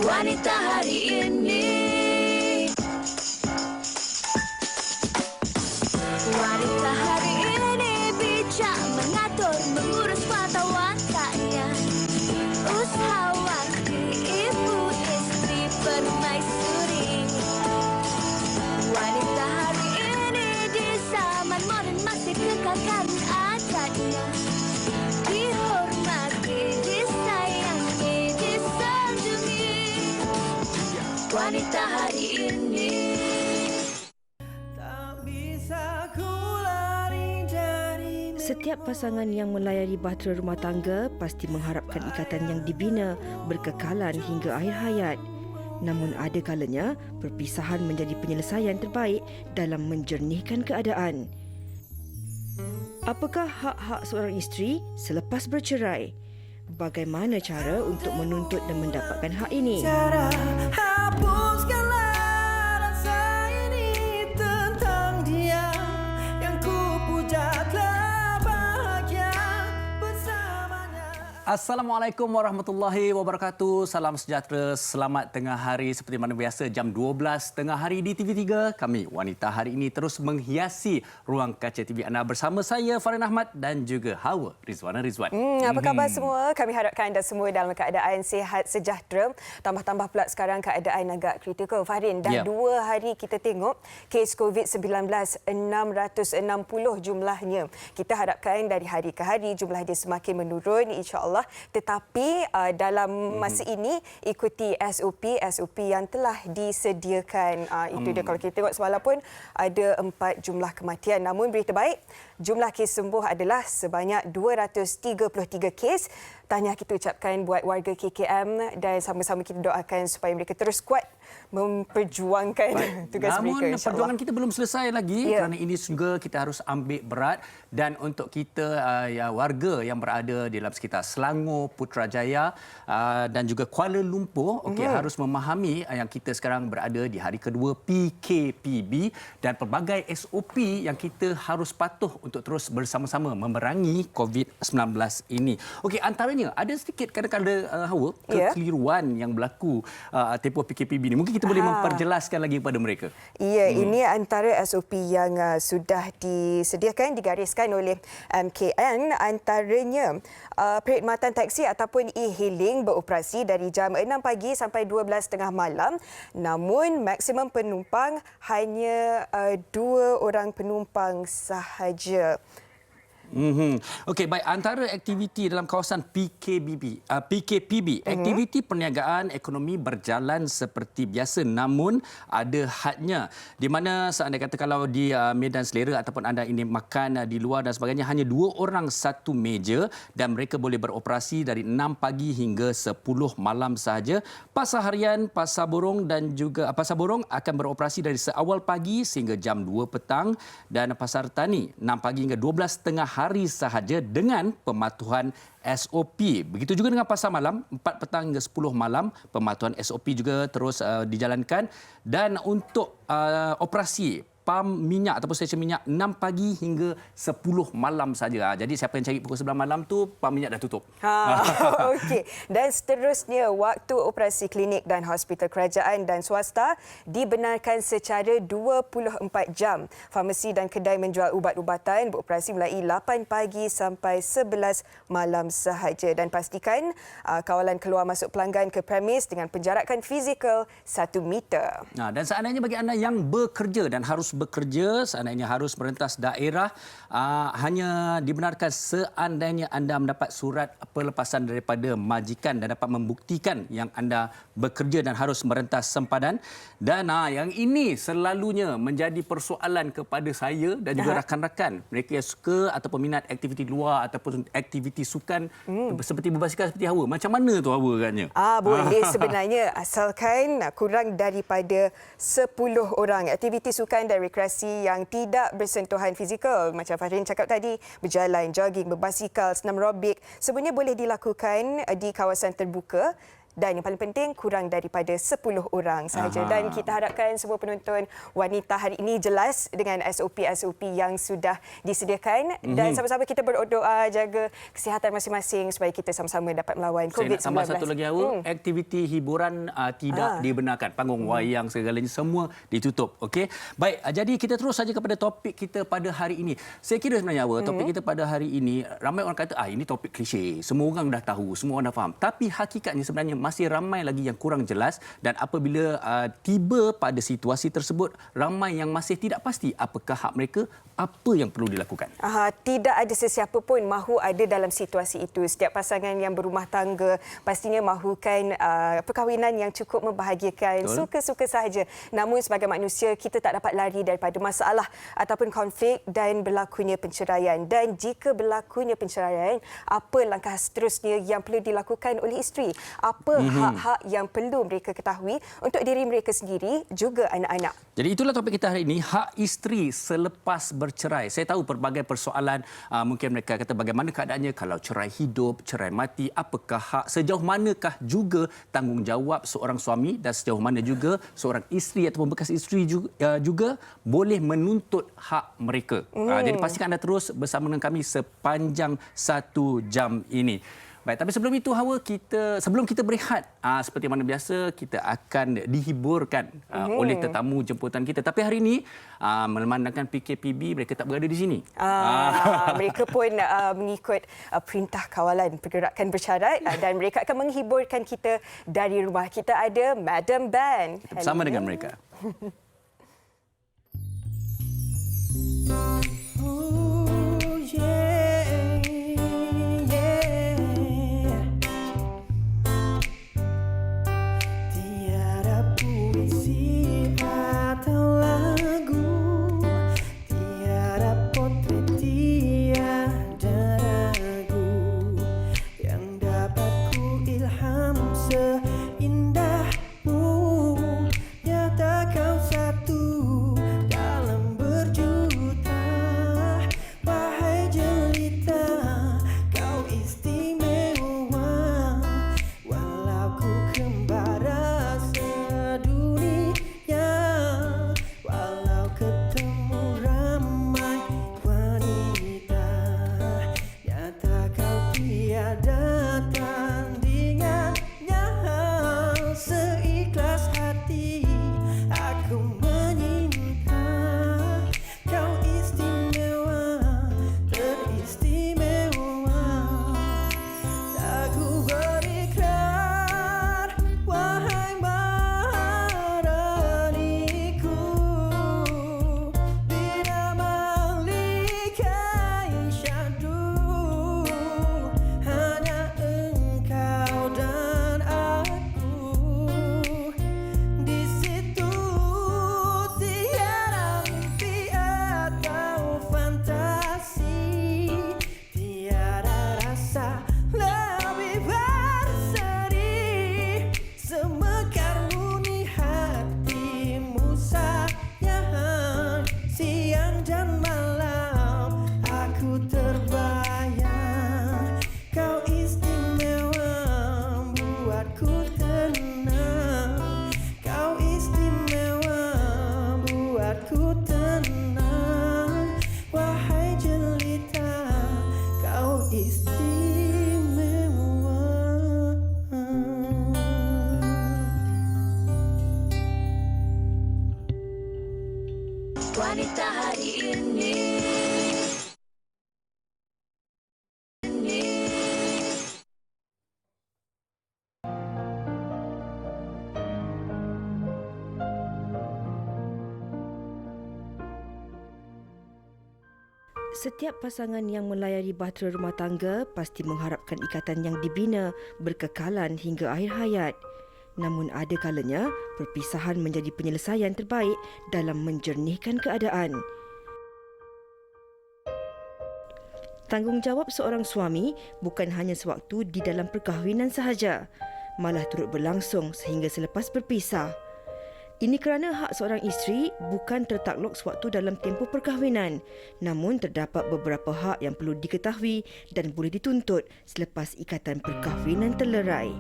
Wanita hari ini. Wanita hari ini bijak mengatur, mengurus mata wantanya. Usahawati, ibu istri permaisuri. Wanita hari ini di zaman modern masih kekalkan adatnya. Dihormati, disayangi, disanjungi. Wanita hari ini. Setiap pasangan yang melayari bahtera rumah tangga pasti mengharapkan ikatan yang dibina berkekalan hingga akhir hayat. Namun ada kalanya perpisahan menjadi penyelesaian terbaik dalam menjernihkan keadaan. Apakah hak-hak seorang isteri selepas bercerai? Bagaimana cara untuk menuntut dan mendapatkan hak ini? Assalamualaikum warahmatullahi wabarakatuh. Salam sejahtera, selamat tengah hari. Seperti mana biasa, jam 12 tengah hari di TV3, kami Wanita Hari Ini terus menghiasi ruang kaca TV anda bersama saya, Farin Ahmad dan juga Hawa Rizwana Rizwan. Apa khabar semua? Kami harapkan anda semua dalam keadaan sihat sejahtera. Tambah-tambah pula sekarang keadaan agak kritikal, Farin. Dah 2 hari kita tengok kes COVID-19 660 jumlahnya. Kita harapkan dari hari ke hari jumlah dia semakin menurun, insya-Allah. Tetapi dalam masa ini ikuti SOP yang telah disediakan. Itu dia, kalau kita tengok semalam pun ada 4 jumlah kematian. Namun berita baik, jumlah kes sembuh adalah sebanyak 233 kes. Tahniah kita ucapkan buat warga KKM dan sama-sama kita doakan supaya mereka terus kuat memperjuangkan tugas Namun mereka. perjuangan kita belum selesai lagi kerana ini juga kita harus ambil berat. Dan untuk kita warga yang berada di dalam sekitar Selangor, Putrajaya dan juga Kuala Lumpur harus memahami yang kita sekarang berada di hari kedua PKPB dan pelbagai SOP yang kita harus patuh untuk terus bersama-sama memerangi COVID-19 ini. Okey, antaranya ada sedikit kadang-kadang Hawa kekeliruan yang berlaku tempoh PKPB ini. Mungkin kita boleh memperjelaskan lagi kepada mereka. Ini antara SOP yang sudah disediakan, digariskan oleh MKN. Antaranya perkhidmatan taksi ataupun e-hailing beroperasi dari jam 6 pagi sampai 12.30 malam. Namun maksimum penumpang hanya 2 orang penumpang sahaja. Okey, baik. Antara aktiviti dalam kawasan PKPB, aktiviti perniagaan ekonomi berjalan seperti biasa, namun ada hadnya. Di mana anda kata kalau di Medan Selera ataupun anda ini makan di luar dan sebagainya, hanya 2 orang satu meja dan mereka boleh beroperasi dari 6 pagi hingga 10 malam sahaja. Pasar harian, pasar borong dan juga pasar borong akan beroperasi dari seawal pagi sehingga jam 2 petang dan pasar tani 6 pagi hingga 12.30 hari sahaja dengan pematuhan SOP. Begitu juga dengan pasar malam, 4 petang hingga 10 malam, pematuhan SOP juga terus dijalankan. Dan untuk operasi pam minyak ataupun stesen minyak 6 pagi hingga 10 malam saja. Jadi siapa yang cari pukul 9 malam tu pam minyak dah tutup. Okey. Dan seterusnya, waktu operasi klinik dan hospital kerajaan dan swasta dibenarkan secara 24 jam. Farmasi dan kedai menjual ubat-ubatan beroperasi mulai 8 pagi sampai 11 malam sahaja. Dan pastikan kawalan keluar masuk pelanggan ke premis dengan penjarakan fizikal 1 meter. Dan seandainya bagi anda yang bekerja dan harus bekerja, seandainya harus merentas daerah, hanya dibenarkan seandainya anda mendapat surat pelepasan daripada majikan dan dapat membuktikan yang anda bekerja dan harus merentas sempadan. Dan yang ini selalunya menjadi persoalan kepada saya dan juga rakan-rakan. Mereka yang suka ataupun minat aktiviti luar ataupun aktiviti sukan seperti berbasikal seperti Hawa. Macam mana tu Hawa katnya? Boleh sebenarnya, asalkan kurang daripada 10 orang. Aktiviti sukan dan rekreasi yang tidak bersentuhan fizikal, macam Farin cakap tadi, berjalan, jogging, berbasikal, senam aerobik, sebenarnya boleh dilakukan di kawasan terbuka dan yang paling penting kurang daripada 10 orang sahaja. Dan kita harapkan semua penonton wanita hari ini jelas dengan SOP-SOP yang sudah disediakan dan sama-sama kita berdoa jaga kesihatan masing-masing supaya kita sama-sama dapat melawan COVID-19. Saya nak tambah satu lagi, Hawa. Aktiviti hiburan tidak dibenarkan. Panggung wayang segalanya semua ditutup. Okey. Baik, jadi kita terus saja kepada topik kita pada hari ini. Saya kira sebenarnya, Hawa, topik kita pada hari ini, ramai orang kata, ini topik klise. Semua orang dah tahu, semua orang dah faham. Tapi hakikatnya sebenarnya masih ramai lagi yang kurang jelas dan apabila tiba pada situasi tersebut, ramai yang masih tidak pasti apakah hak mereka, apa yang perlu dilakukan. Tidak ada sesiapa pun mahu ada dalam situasi itu. Setiap pasangan yang berumah tangga pastinya mahukan perkahwinan yang cukup membahagiakan. Suka-suka sahaja. Namun sebagai manusia, kita tak dapat lari daripada masalah ataupun konflik dan berlakunya penceraian. Dan jika berlakunya penceraian, apa langkah seterusnya yang perlu dilakukan oleh isteri? Apa hak-hak yang perlu mereka ketahui untuk diri mereka sendiri juga anak-anak? Jadi itulah topik kita hari ini, hak isteri selepas bercerai. Saya tahu pelbagai persoalan, mungkin mereka kata bagaimana keadaannya kalau cerai hidup, cerai mati, apakah hak, sejauh manakah juga tanggungjawab seorang suami dan sejauh mana juga seorang isteri ataupun bekas isteri juga boleh menuntut hak mereka. Jadi pastikan anda terus bersama dengan kami sepanjang 1 jam ini. Baik, tapi sebelum itu, Hawa, sebelum kita berehat, seperti mana biasa, kita akan dihiburkan oleh tetamu jemputan kita. Tapi hari ini, memandangkan PKPB, mereka tak berada di sini. Mereka pun mengikut perintah kawalan pergerakan bersyarat dan mereka akan menghiburkan kita dari rumah. Kita ada Madam Ban. Bersama dengan mereka. Wanita hari ini. Setiap pasangan yang melayari bahtera rumah tangga pasti mengharapkan ikatan yang dibina berkekalan hingga akhir hayat. Namun ada kalanya perpisahan menjadi penyelesaian terbaik dalam menjernihkan keadaan. Tanggungjawab seorang suami bukan hanya sewaktu di dalam perkahwinan sahaja, malah turut berlangsung sehingga selepas berpisah. Ini kerana hak seorang isteri bukan tertakluk sewaktu dalam tempoh perkahwinan, namun terdapat beberapa hak yang perlu diketahui dan boleh dituntut selepas ikatan perkahwinan terlerai.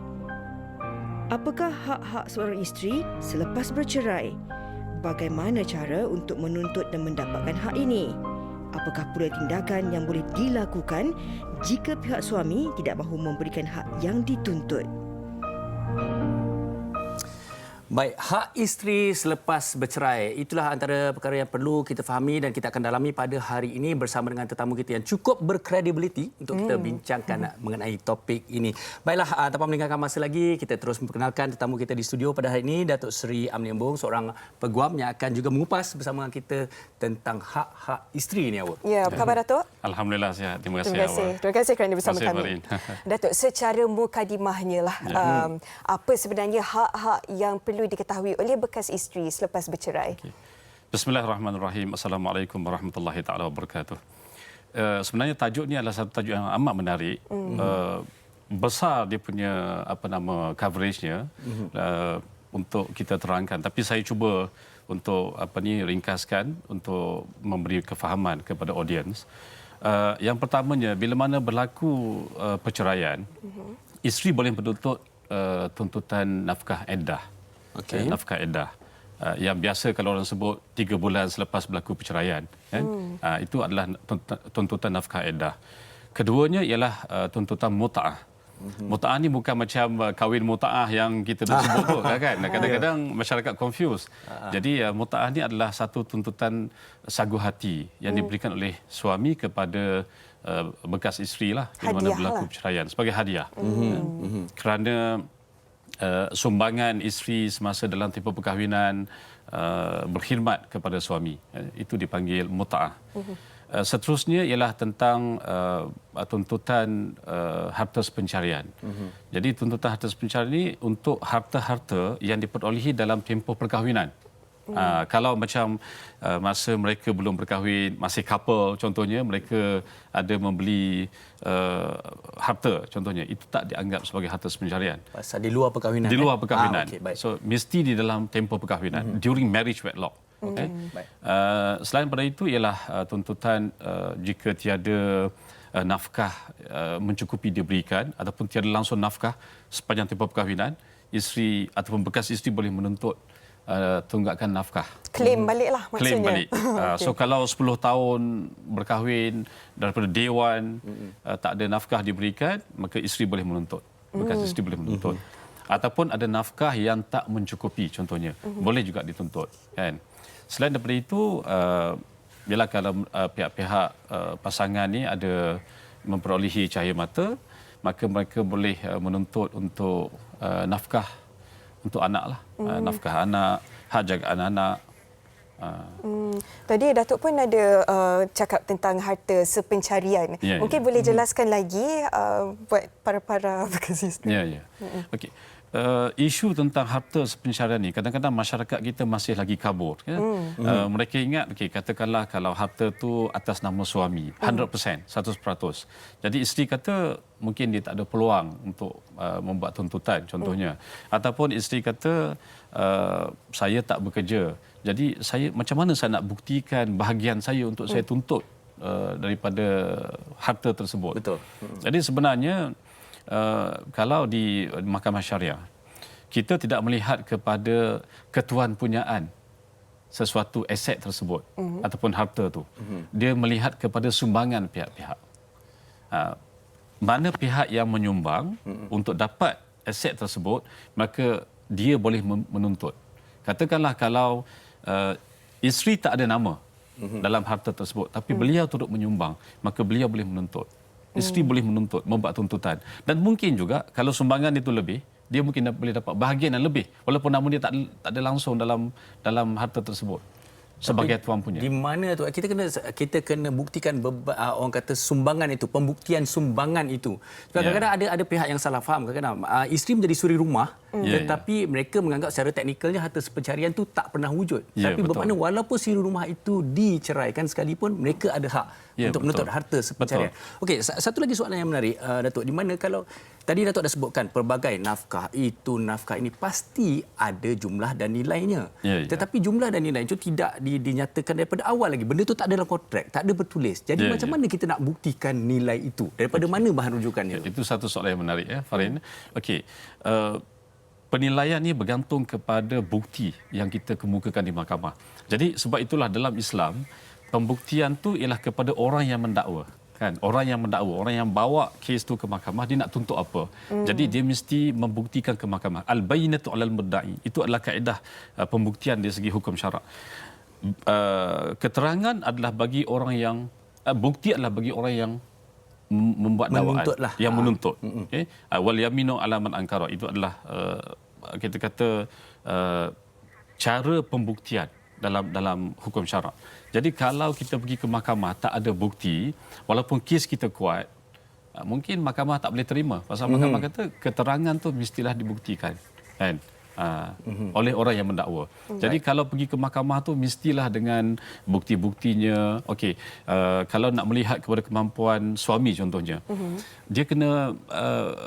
Apakah hak-hak seorang isteri selepas bercerai? Bagaimana cara untuk menuntut dan mendapatkan hak ini? Apakah pula tindakan yang boleh dilakukan jika pihak suami tidak mahu memberikan hak yang dituntut? Baik, hak isteri selepas bercerai. Itulah antara perkara yang perlu kita fahami dan kita akan dalami pada hari ini bersama dengan tetamu kita yang cukup berkredibiliti untuk kita bincangkan mengenai topik ini. Baiklah, tanpa meninggalkan masa lagi, kita terus memperkenalkan tetamu kita di studio pada hari ini, Datuk Seri Amni Embong, seorang peguam yang akan juga mengupas bersama dengan kita tentang hak-hak isteri ini, awak. Ya, apa khabar Datuk? Alhamdulillah sihat. Terima kasih. Terima kasih kerana bersama Terima kami. kasih, Datuk, secara mukadimahnya lah, apa sebenarnya hak-hak yang perlu diketahui oleh bekas isteri selepas bercerai? Okay. Bismillahirrahmanirrahim. Assalamualaikum warahmatullahi taala wabarakatuh. Sebenarnya tajuk ni adalah satu tajuk yang amat menarik. Besar dia punya coveragenya untuk kita terangkan. Tapi saya cuba untuk ringkaskan untuk memberi kefahaman kepada audiens. Yang pertamanya, bila mana berlaku perceraian, isteri boleh menuntut tuntutan nafkah iddah. Okey. Nafkah iddah. Yang biasa kalau orang sebut 3 bulan selepas berlaku perceraian. Kan? Itu adalah tuntutan nafkah iddah. Keduanya ialah tuntutan mut'ah. Mut'ah ni bukan macam kahwin mut'ah yang kita dah sebut tu kan. Kadang-kadang masyarakat confuse. Jadi mut'ah ni adalah satu tuntutan sagu hati yang diberikan oleh suami kepada bekas isteri lah di mana berlaku perceraian sebagai hadiah. Kerana sumbangan isteri semasa dalam tempoh perkahwinan berkhidmat kepada suami. Itu dipanggil mut'ah. Seterusnya ialah tentang tuntutan harta sepencarian. Jadi tuntutan harta sepencarian ini untuk harta-harta yang diperolehi dalam tempoh perkahwinan. Kalau macam masa mereka belum berkahwin, masih couple contohnya, mereka ada membeli harta contohnya, itu tak dianggap sebagai harta sepencarian. Pasal di luar perkahwinan. Di luar perkahwinan. Okay, baik. So mesti di dalam tempoh perkahwinan, during marriage wedlock. Okay? Selain pada itu ialah tuntutan jika tiada nafkah mencukupi diberikan ataupun tiada langsung nafkah sepanjang tempoh perkahwinan, isteri ataupun bekas isteri boleh menuntut tunggakan nafkah. Klaim baliklah maksudnya. Klaim balik. So kalau 10 tahun berkahwin daripada day one tak ada nafkah diberikan, maka isteri boleh menuntut. Bekas isteri boleh menuntut. Ataupun ada nafkah yang tak mencukupi contohnya, boleh juga dituntut, kan. Selain daripada itu, bila kalau pihak-pihak pasangan ni ada memperolehi cahaya mata, maka mereka boleh menuntut untuk nafkah untuk anak lah. Nafkah anak, hak jaga anak-anak. Tadi Datuk pun ada cakap tentang harta sepencarian. Mungkin boleh jelaskan lagi buat para bekas isteri. Ya. Okey. Isu tentang harta sepencarian ni kadang-kadang masyarakat kita masih lagi kabur. Ya? Mereka ingat, katakanlah kalau harta tu atas nama suami, 100%, 100%. Jadi isteri kata mungkin dia tak ada peluang untuk membuat tuntutan contohnya. Ataupun isteri kata saya tak bekerja. Jadi saya macam mana saya nak buktikan bahagian saya untuk saya tuntut daripada harta tersebut. Betul. Jadi sebenarnya kalau di Mahkamah Syariah, kita tidak melihat kepada ketuanpunyaan sesuatu aset tersebut ataupun harta itu. Dia melihat kepada sumbangan pihak-pihak. Mana pihak yang menyumbang untuk dapat aset tersebut, maka dia boleh menuntut. Katakanlah kalau isteri tak ada nama dalam harta tersebut, tapi beliau turut menyumbang, maka beliau boleh menuntut. Isteri boleh menuntut, membuat tuntutan. Dan mungkin juga kalau sumbangan itu lebih, dia mungkin boleh dapat bahagian yang lebih walaupun nama dia tak ada langsung dalam harta tersebut sebagai tuan punya. Di mana tu kita kena buktikan orang kata sumbangan itu, pembuktian sumbangan itu. Kadang-kadang ada pihak yang salah faham. Kadang-kadang isteri menjadi suri rumah, tetapi mereka menganggap secara teknikalnya harta sepencarian itu tak pernah wujud. Tapi bermakna walaupun suri rumah itu diceraikan sekalipun, mereka ada hak untuk menuntut harta sepencarian. Okey, satu lagi soalan yang menarik, Datuk, di mana kalau tadi Datuk dah sebutkan pelbagai nafkah ini pasti ada jumlah dan nilainya. Tetapi jumlah dan nilai itu tidak dinyatakan daripada awal lagi. Benda itu tak ada dalam kontrak, tak ada bertulis. Jadi macam mana kita nak buktikan nilai itu? Daripada mana bahan rujukannya? Itu satu soalan yang menarik, Farin. Okey. penilaian ni bergantung kepada bukti yang kita kemukakan di mahkamah. Jadi sebab itulah dalam Islam pembuktian tu ialah kepada orang yang mendakwa. Kan, orang yang mendakwa, orang yang bawa kes tu ke mahkamah, dia nak tuntut apa. Jadi dia mesti membuktikan ke mahkamah. Al-bayyinatu 'alal mudda'i. Itu adalah kaedah pembuktian dari segi hukum syarak. Keterangan adalah bagi orang yang bukti adalah bagi orang yang membuat dakwaan, yang menuntut. Okey. Wal yaminu 'ala man ankara. Itu adalah kita kata cara pembuktian dalam hukum syarak. Jadi kalau kita pergi ke mahkamah tak ada bukti, walaupun kes kita kuat, mungkin mahkamah tak boleh terima. Pasal mahkamah kata keterangan tu mestilah dibuktikan, kan? Oleh orang yang mendakwa. Jadi kalau pergi ke mahkamah tu mestilah dengan bukti-buktinya. Okey, kalau nak melihat kepada kemampuan suami contohnya, dia kena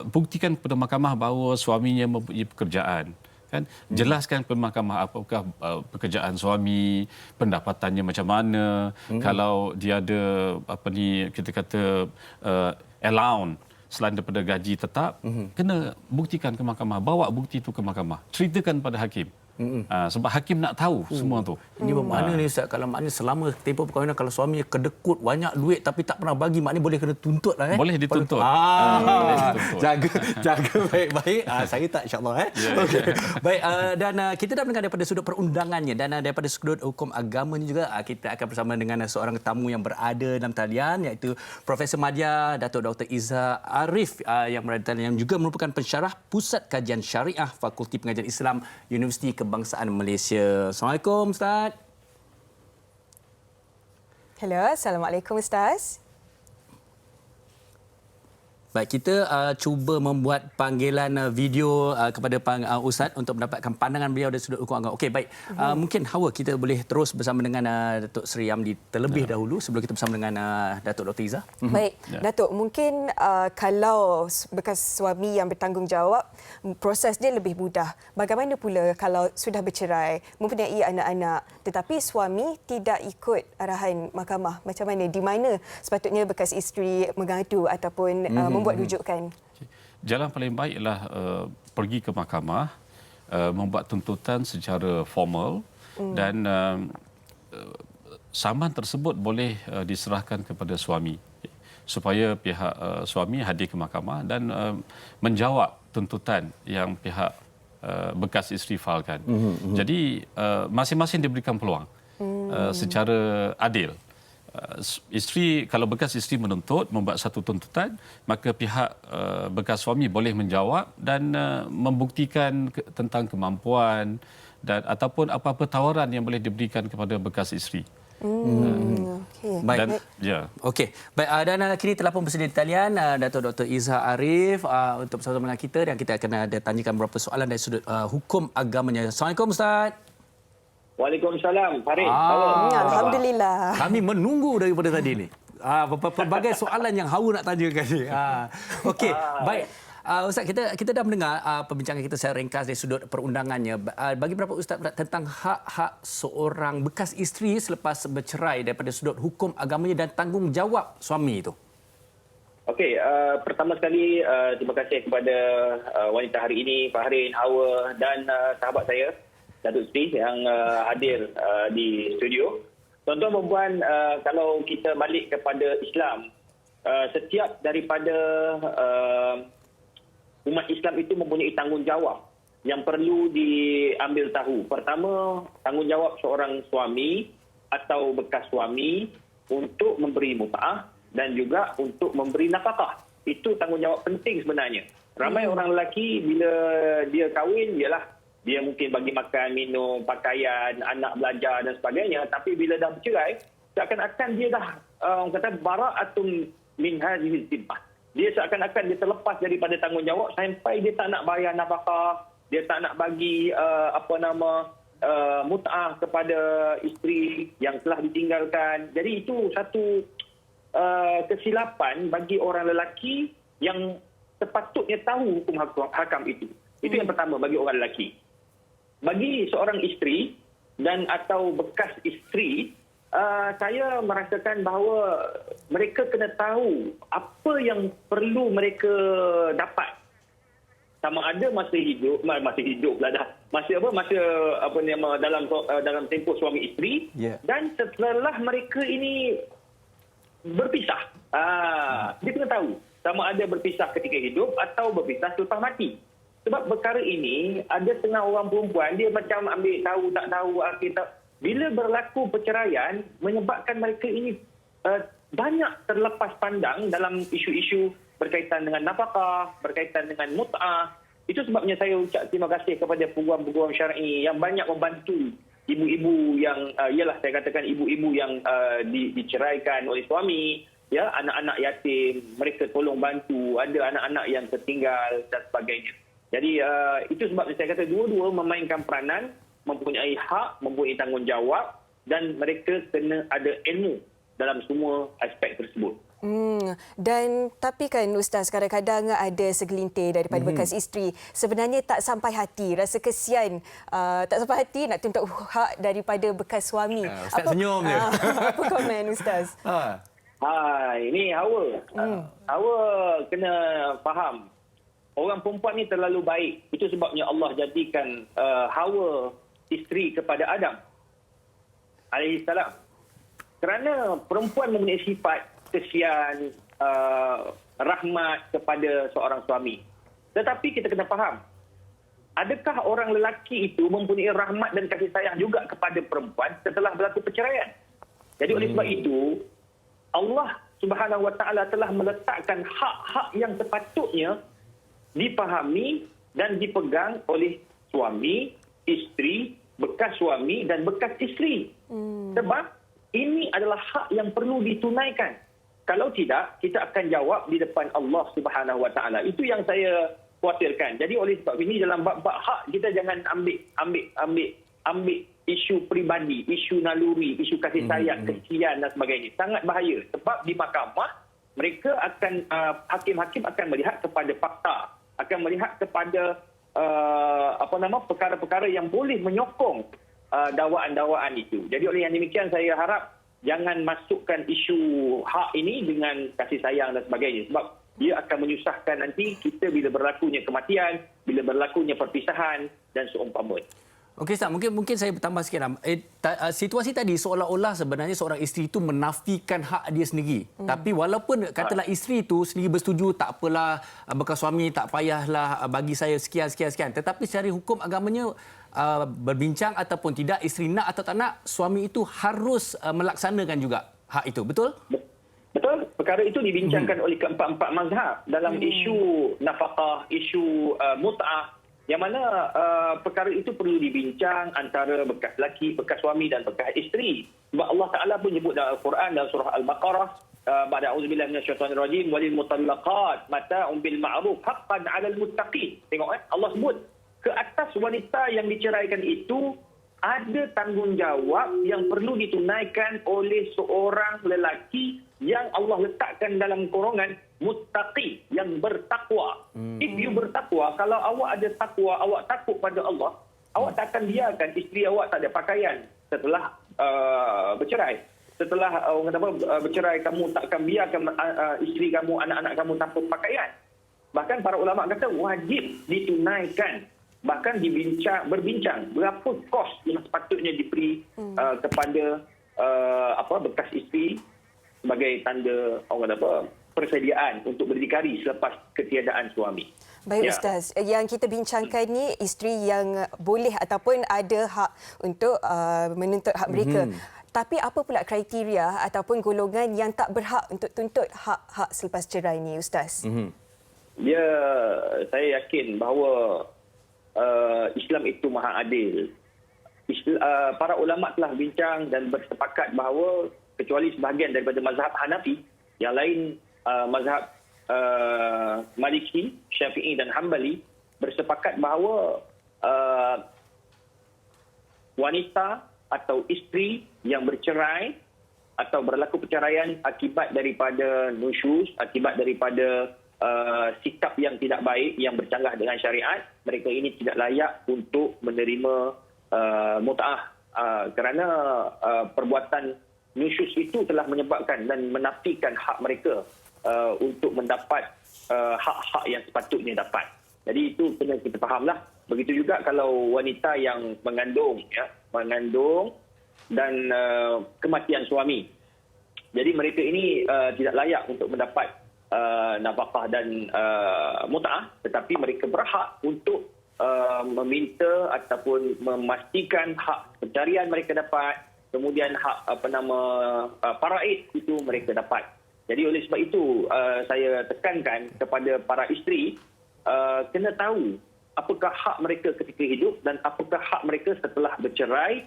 buktikan kepada mahkamah bahawa suaminya mempunyai pekerjaan. Kan? Jelaskan kepada mahkamah apakah pekerjaan suami, pendapatannya macam mana, kalau dia ada kita kata allowance selain daripada gaji tetap, kena buktikan ke mahkamah, bawa bukti itu ke mahkamah, ceritakan pada hakim. Sebab hakim nak tahu semua tu. Ini bermakna ni Ustaz, kalau maknanya selama tempoh perkahwinan kalau suami kedekut banyak duit tapi tak pernah bagi, maknanya boleh kena tuntut lah. Boleh dituntut. Boleh dituntut. Jaga baik-baik. Saya tak, insyaAllah. Okay. Baik, dan kita dah mendengar daripada sudut perundangannya dan daripada sudut hukum agamanya juga. Kita akan bersama dengan seorang tetamu yang berada dalam talian, iaitu Profesor Madya Datuk Dr. Iza Arif yang berada dalam talian, yang juga merupakan pensyarah Pusat Kajian Syariah Fakulti Pengajian Islam Universiti Kebangsaan Malaysia. Assalamualaikum Ustaz. Hello, Assalamualaikum Ustaz. Baik, kita cuba membuat panggilan video kepada Ustaz untuk mendapatkan pandangan beliau dari sudut hukum agama. Okey, baik. Mungkin Hawa kita boleh terus bersama dengan Datuk Seri Amdi terlebih dahulu sebelum kita bersama dengan Datuk Dr. Iza. Baik, Datuk, mungkin kalau bekas suami yang bertanggungjawab, proses dia lebih mudah. Bagaimana pula kalau sudah bercerai, mempunyai anak-anak, tetapi suami tidak ikut arahan mahkamah? Macam mana? Di mana sepatutnya bekas isteri mengadu ataupun membuat rujukan? Jalan paling baik ialah pergi ke mahkamah, membuat tuntutan secara formal dan saman tersebut boleh diserahkan kepada suami supaya pihak suami hadir ke mahkamah dan menjawab tuntutan yang pihak bekas isteri failkan. Jadi masing-masing diberikan peluang secara adil. Isteri, kalau bekas isteri menuntut, membuat satu tuntutan, maka pihak bekas suami boleh menjawab dan membuktikan tentang kemampuan dan ataupun apa-apa tawaran yang boleh diberikan kepada bekas isteri. Okey. Baik. Dan, ya. Okey. Baik, dan kini telah pun bersedia di talian Datuk Dr. Iza Arif untuk bersama dengan kita, dan kita akan ada tanyakan beberapa soalan dari sudut hukum agamanya. Assalamualaikum Ustaz. Waalaikumsalam. Farid. Alhamdulillah. Kami menunggu daripada tadi ni. Pelbagai soalan yang Hawa nak tanyakan ni. Okey, baik. Ustaz, kita dah mendengar perbincangan kita secara ringkas dari sudut perundangannya. Bagi berapa Ustaz tentang hak-hak seorang bekas isteri selepas bercerai daripada sudut hukum agamanya dan tanggungjawab suami itu? Okey, pertama sekali terima kasih kepada wanita hari ini, Fahrin, Hawa dan sahabat saya, Datuk Sri yang hadir di studio. Tuan-tuan dan puan, kalau kita balik kepada Islam, setiap daripada umat Islam itu mempunyai tanggungjawab yang perlu diambil tahu. Pertama, tanggungjawab seorang suami atau bekas suami untuk memberi mut'ah dan juga untuk memberi nafkah. Itu tanggungjawab penting sebenarnya. Ramai orang lelaki bila dia kahwin, ialah dia mungkin bagi makan, minum, pakaian, anak belajar dan sebagainya. Tapi bila dah bercerai, seakan-akan dia dah orang kata bara'atun min hadhihi zimmah. Dia seakan-akan dia terlepas daripada tanggungjawab sampai dia tak nak bayar nafkah, dia tak nak bagi mut'ah kepada isteri yang telah ditinggalkan. Jadi itu satu kesilapan bagi orang lelaki yang sepatutnya tahu hukum hakam itu. Itu yang pertama bagi orang lelaki. Bagi seorang isteri dan atau bekas isteri, saya merasakan bahawa mereka kena tahu apa yang perlu mereka dapat sama ada masa hidup pula dah. Masa dalam tempoh suami isteri dan setelah mereka ini berpisah. Dia kena tahu sama ada berpisah ketika hidup atau berpisah selepas mati. Sebab perkara ini ada setengah orang perempuan dia macam ambil tahu tak tahu bila berlaku perceraian menyebabkan mereka ini banyak terlepas pandang dalam isu-isu berkaitan dengan nafkah, berkaitan dengan mut'ah. Itu sebabnya saya ucap terima kasih kepada peguam-peguam syar'i yang banyak membantu ibu-ibu yang saya katakan ibu-ibu yang diceraikan oleh suami, ya, anak-anak yatim, mereka tolong bantu, ada anak-anak yang tertinggal dan sebagainya. Jadi itu sebabnya saya kata dua-dua memainkan peranan, mempunyai hak, mempunyai tanggungjawab dan mereka kena ada ilmu dalam semua aspek tersebut. Dan tapi kan Ustaz, kadang-kadang ada segelintir daripada bekas isteri sebenarnya tak sampai hati, rasa kesian, tak sampai hati nak tuntut hak daripada bekas suami. Ustaz senyum je. Apa komen Ustaz? Ini Hawa. Hawa kena faham. Orang perempuan ni terlalu baik. Itu sebabnya Allah jadikan Hawa isteri kepada Adam alaihissalam. Kerana perempuan mempunyai sifat kesian, rahmat kepada seorang suami. Tetapi kita kena faham, adakah orang lelaki itu mempunyai rahmat dan kasih sayang juga kepada perempuan setelah berlaku perceraian? Jadi oleh sebab itu, Allah Subhanahu Wa Taala telah meletakkan hak-hak yang sepatutnya dipahami dan dipegang oleh suami, isteri, bekas suami dan bekas isteri. Sebab ini adalah hak yang perlu ditunaikan. Kalau tidak, kita akan jawab di depan Allah Subhanahu Wa Taala. Itu yang saya khawatirkan. Jadi oleh sebab ini dalam bab-bab hak kita jangan ambil isu peribadi, isu naluri, isu kasih sayang, kesian dan sebagainya. Sangat bahaya. Sebab di mahkamah mereka akan hakim-hakim akan melihat kepada fakta, akan melihat kepada perkara-perkara yang boleh menyokong dakwaan-dakwaan itu. Jadi oleh yang demikian saya harap jangan masukkan isu hak ini dengan kasih sayang dan sebagainya. Sebab dia akan menyusahkan nanti kita bila berlakunya kematian, bila berlakunya perpisahan dan seumpama. Okey Ustaz, mungkin saya bertambah sikit. Situasi tadi seolah-olah sebenarnya seorang isteri itu menafikan hak dia sendiri. Tapi walaupun katalah isteri itu sendiri bersetuju, tak apalah bekas suami tak payahlah bagi saya sekian. Tetapi secara hukum agamanya berbincang ataupun tidak, isteri nak atau tak nak, suami itu harus melaksanakan juga hak itu. Betul? Betul. Perkara itu dibincangkan oleh keempat-empat mazhab dalam isu nafkah, isu mut'ah, yang mana perkara itu perlu dibincang antara bekas lelaki, bekas suami dan bekas isteri. Sebab Allah Taala pun nyebut dalam Al-Quran dalam surah Al-Baqarah, ba'da a'udzubillahi minasyaitanir rajim, walil mutallaqat mata'un bil ma'ruf haqqan 'alal muttaqin. Tengok Allah sebut ke atas wanita yang diceraikan itu ada tanggungjawab yang perlu ditunaikan oleh seorang lelaki yang Allah letakkan dalam golongan muttaqi, yang bertakwa. If you bertakwa, kalau awak ada takwa, awak takut pada Allah, awak tak akan biarkan isteri awak tak ada pakaian setelah bercerai. Setelah bercerai, kamu tak akan biarkan isteri kamu, anak-anak kamu tanpa pakaian. Bahkan para ulama kata wajib ditunaikan. Bahkan berbincang berapa kos yang sepatutnya diberi kepada bekas isteri sebagai tanda persediaan untuk berdikari selepas ketiadaan suami. Baik Ustaz, yang kita bincangkan ni isteri yang boleh ataupun ada hak untuk menuntut hak mereka. Tapi apa pula kriteria ataupun golongan yang tak berhak untuk tuntut hak-hak selepas cerai ni Ustaz? Ya, saya yakin bahawa Islam itu maha adil. Para ulama telah bincang dan bersepakat bahawa kecuali sebahagian daripada mazhab Hanafi, yang lain mazhab Maliki, Syafi'i dan Hambali bersepakat bahawa wanita atau isteri yang bercerai atau berlaku perceraian akibat daripada nusyuz, akibat daripada sikap yang tidak baik, yang bercanggah dengan syariat, mereka ini tidak layak untuk menerima mut'ah kerana perbuatan nusyuz itu telah menyebabkan dan menafikan hak mereka untuk mendapat hak-hak yang sepatutnya dapat. Jadi itu kena kita fahamlah. Begitu juga kalau wanita yang mengandung dan kematian suami. Jadi mereka ini tidak layak untuk mendapat nafkah dan mut'ah, tetapi mereka berhak untuk meminta ataupun memastikan hak pencarian mereka dapat, kemudian hak faraid itu mereka dapat. Jadi oleh sebab itu saya tekankan kepada para isteri kena tahu apakah hak mereka ketika hidup dan apakah hak mereka setelah bercerai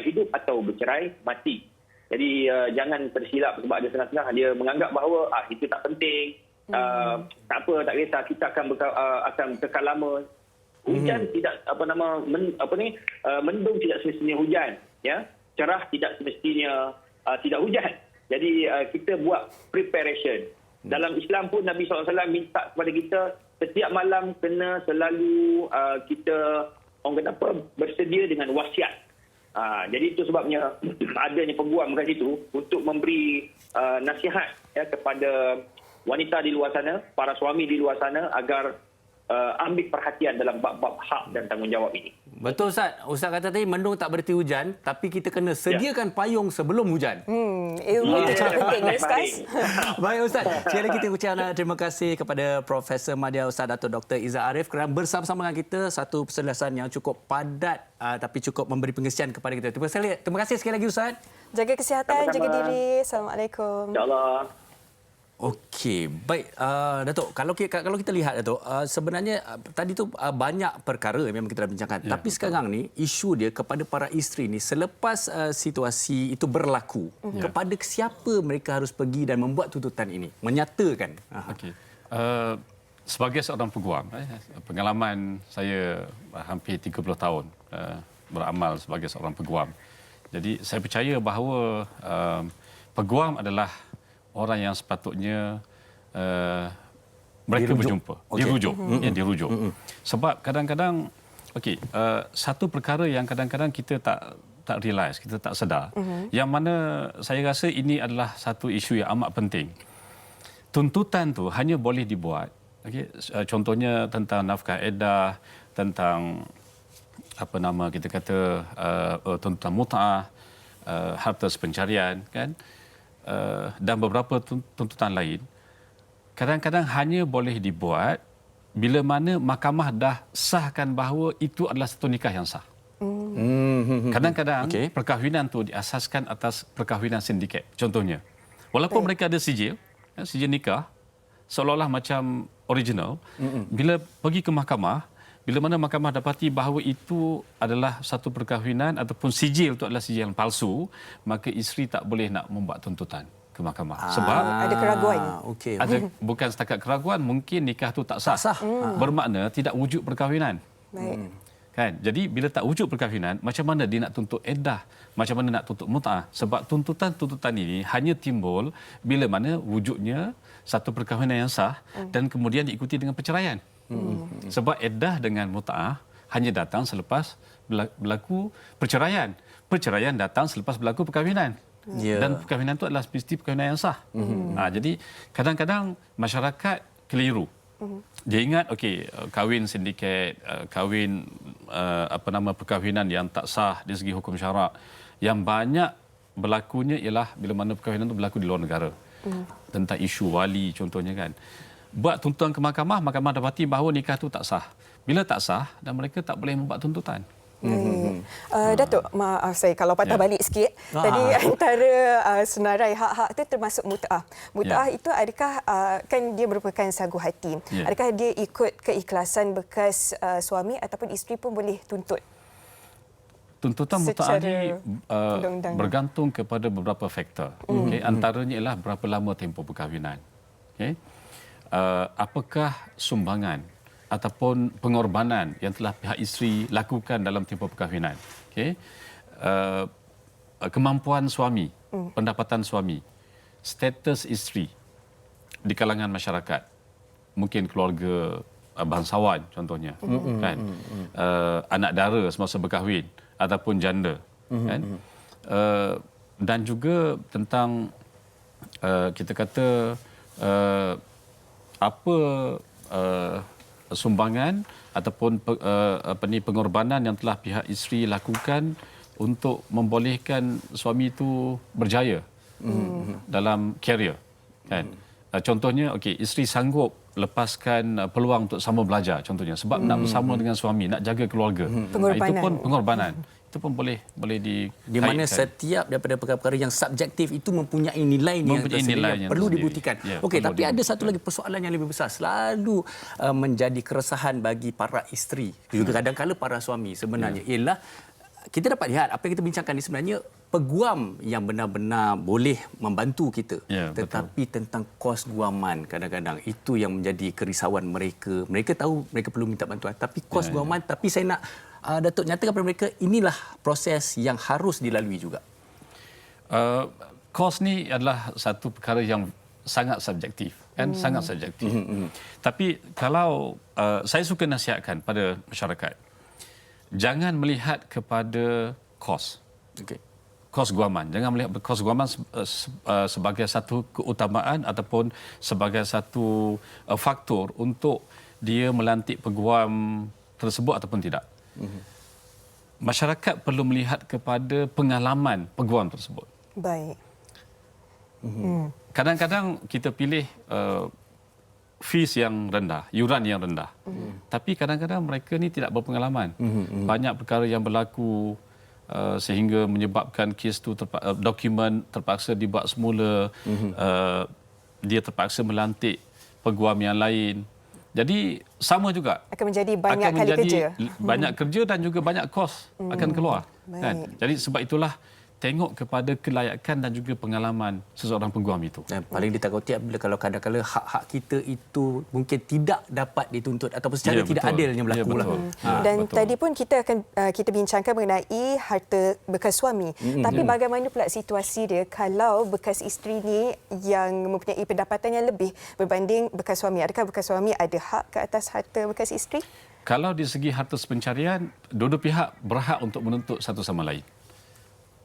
hidup atau bercerai mati. Jadi jangan tersilap sebab ada setengah-setengah dia menganggap bahawa itu tak penting. Tak apa, tak kisah, kita akan kekal lama. Hujan tidak mendung tidak semestinya hujan, ya. Cerah tidak semestinya tidak hujan. Jadi kita buat preparation. Dalam Islam pun Nabi SAW minta kepada kita setiap malam kena selalu kita bersedia dengan wasiat. Jadi itu sebabnya adanya peguam kat situ untuk memberi nasihat kepada wanita di luar sana, para suami di luar sana agar ambil perhatian dalam bab-bab hak dan tanggungjawab ini. Betul Ustaz. Ustaz kata tadi mendung tak berarti hujan, tapi kita kena sediakan payung sebelum hujan. Ilmu itu cukup penting, Ustaz. Baik Ustaz. Sekali lagi kita ucapkan terima kasih kepada Profesor Madya Ustaz Dato' Dr. Iza Arif kerana bersama-sama dengan kita satu penjelasan yang cukup padat tapi cukup memberi pengisian kepada kita. Terima kasih sekali lagi Ustaz. Jaga kesihatan, Sama-sama. jaga diri. Assalamualaikum. InsyaAllah. Okey, baik Datuk, kalau kita lihat Datuk, sebenarnya tadi tu banyak perkara memang kita dah bincangkan. Ya, Tapi sekarang ni isu dia kepada para isteri ni selepas situasi itu berlaku, kepada siapa mereka harus pergi dan membuat tuntutan ini, menyatakan. Okey. Sebagai seorang peguam, pengalaman saya hampir 30 tahun beramal sebagai seorang peguam. Jadi saya percaya bahawa peguam adalah orang yang sepatutnya mereka berjumpa, dirujuk. Sebab kadang-kadang satu perkara yang kadang-kadang kita tak realize, kita tak sedar, yang mana saya rasa ini adalah satu isu yang amat penting. Tuntutan tu hanya boleh dibuat, contohnya tentang nafkah edah, tentang kita kata tuntutan mut'ah, harta sepencarian, kan? Dan beberapa tuntutan lain kadang-kadang hanya boleh dibuat bila mana mahkamah dah sahkan bahawa itu adalah satu nikah yang sah. Kadang-kadang perkahwinan tu diasaskan atas perkahwinan sindiket. Contohnya, walaupun mereka ada sijil nikah seolah-olah macam original, bila pergi ke mahkamah, bila mana mahkamah dapati bahawa itu adalah satu perkahwinan ataupun sijil itu adalah sijil yang palsu, maka isteri tak boleh nak membuat tuntutan ke mahkamah. Sebab ada keraguan. Bukan setakat keraguan, mungkin nikah tu tak sah. Bermakna tidak wujud perkahwinan. Baik. Kan? Jadi bila tak wujud perkahwinan, macam mana dia nak tuntut edah? Macam mana nak tuntut mut'ah? Sebab tuntutan-tuntutan ini hanya timbul bila mana wujudnya satu perkahwinan yang sah dan kemudian diikuti dengan perceraian. Sebab edah dengan mut'ah hanya datang selepas berlaku perceraian. Perceraian datang selepas berlaku perkahwinan. Dan perkahwinan itu adalah mesti perkahwinan yang sah. Jadi kadang-kadang masyarakat keliru. Dia ingat kahwin sindiket, kahwin perkahwinan yang tak sah dari segi hukum syarak. Yang banyak berlakunya ialah bila mana perkahwinan itu berlaku di luar negara. Tentang isu wali contohnya, kan. Buat tuntutan ke mahkamah, mahkamah dapati bahawa nikah itu tak sah. Bila tak sah, dan mereka tak boleh membuat tuntutan. Datuk, maaf saya kalau patah balik sikit. Tadi antara senarai hak-hak itu termasuk mut'ah. Mut'ah itu adakah kan dia merupakan sagu hati. Adakah dia ikut keikhlasan bekas suami ataupun isteri pun boleh tuntut? Tuntutan mut'ah ini bergantung kepada beberapa faktor. Antaranya ialah berapa lama tempoh perkahwinan. Apakah sumbangan ataupun pengorbanan yang telah pihak isteri lakukan dalam tempoh perkahwinan. Kemampuan suami, pendapatan suami, status isteri di kalangan masyarakat, mungkin keluarga bangsawan contohnya, kan? Anak dara semasa berkahwin ataupun janda, kan? Dan juga tentang kita kata apa sumbangan ataupun pengorbanan yang telah pihak isteri lakukan untuk membolehkan suami itu berjaya dalam karier, kan. Contohnya, isteri sanggup lepaskan peluang untuk sama belajar, contohnya sebab nak bersama dengan suami, nak jaga keluarga. Itu pun pengorbanan. Itu pun boleh di mana setiap daripada perkara-perkara yang subjektif itu mempunyai nilai yang perlu dibuktikan. Okey, tapi ada satu lagi persoalan yang lebih besar selalu menjadi keresahan bagi para isteri, juga kadang-kadang para suami sebenarnya, ialah kita dapat lihat apa yang kita bincangkan ni sebenarnya peguam yang benar-benar boleh membantu kita, tetapi tentang kos guaman kadang-kadang itu yang menjadi kerisauan mereka. Mereka tahu mereka perlu minta bantuan, tapi kos guaman, tapi saya nak Datuk nyatakan kepada mereka inilah proses yang harus dilalui juga. Kos ni adalah satu perkara yang sangat subjektif, kan, sangat subjektif. Tapi kalau saya suka nasihatkan pada masyarakat, jangan melihat kepada kos. Kos guaman. Jangan melihat kos guaman sebagai satu keutamaan ataupun sebagai satu faktor untuk dia melantik peguam tersebut ataupun tidak. Masyarakat perlu melihat kepada pengalaman peguam tersebut. Baik. Kadang-kadang kita pilih fees yang rendah, yuran yang rendah. Tapi kadang-kadang mereka ni tidak berpengalaman. Banyak perkara yang berlaku sehingga menyebabkan kes tu dokumen terpaksa dibuat semula. Dia terpaksa melantik peguam yang lain. Jadi sama juga Akan menjadi banyak kali kerja. Banyak kerja dan juga banyak kos akan keluar. Kan? Jadi sebab itulah tengok kepada kelayakan dan juga pengalaman seseorang peguam itu. Dan paling ditakuti apabila kalau kadang-kadang hak-hak kita itu mungkin tidak dapat dituntut ataupun secara tidak adilnya berlaku. Dan tadi pun kita bincangkan mengenai harta bekas suami. Tapi bagaimana pula situasi dia kalau bekas isteri ni yang mempunyai pendapatan yang lebih berbanding bekas suami? Adakah bekas suami ada hak ke atas harta bekas isteri? Kalau di segi harta pencarian, dua-dua pihak berhak untuk menuntut satu sama lain.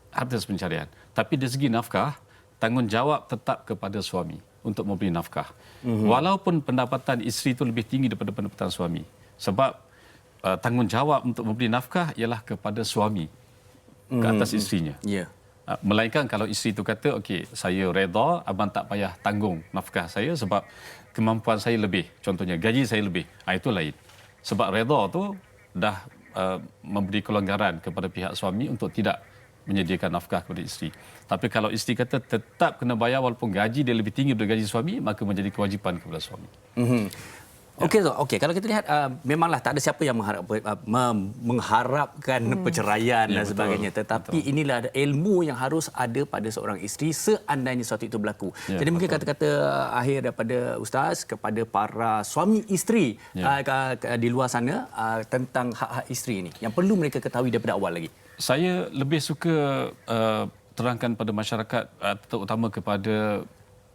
Harta pencarian. Tapi dari segi nafkah, tanggungjawab tetap kepada suami untuk memberi nafkah. Walaupun pendapatan isteri itu lebih tinggi daripada pendapatan suami. Sebab tanggungjawab untuk memberi nafkah ialah kepada suami ke atas isterinya. Melainkan kalau isteri itu kata, okey, saya reda, abang tak payah tanggung nafkah saya sebab kemampuan saya lebih. Contohnya, gaji saya lebih. Itu lain. Sebab reda tu dah memberi kelonggaran kepada pihak suami untuk tidak menyediakan nafkah kepada isteri. Tapi kalau isteri kata tetap kena bayar walaupun gaji dia lebih tinggi daripada gaji suami, maka menjadi kewajipan kepada suami. Okey, kalau kita lihat memanglah tak ada siapa yang mengharapkan perceraian dan sebagainya, tetapi inilah ilmu yang harus ada pada seorang isteri seandainya sesuatu itu berlaku. Jadi mungkin kata-kata akhir daripada Ustaz kepada para suami isteri di luar sana tentang hak-hak isteri ini yang perlu mereka ketahui daripada awal lagi. Saya lebih suka terangkan pada masyarakat, terutama kepada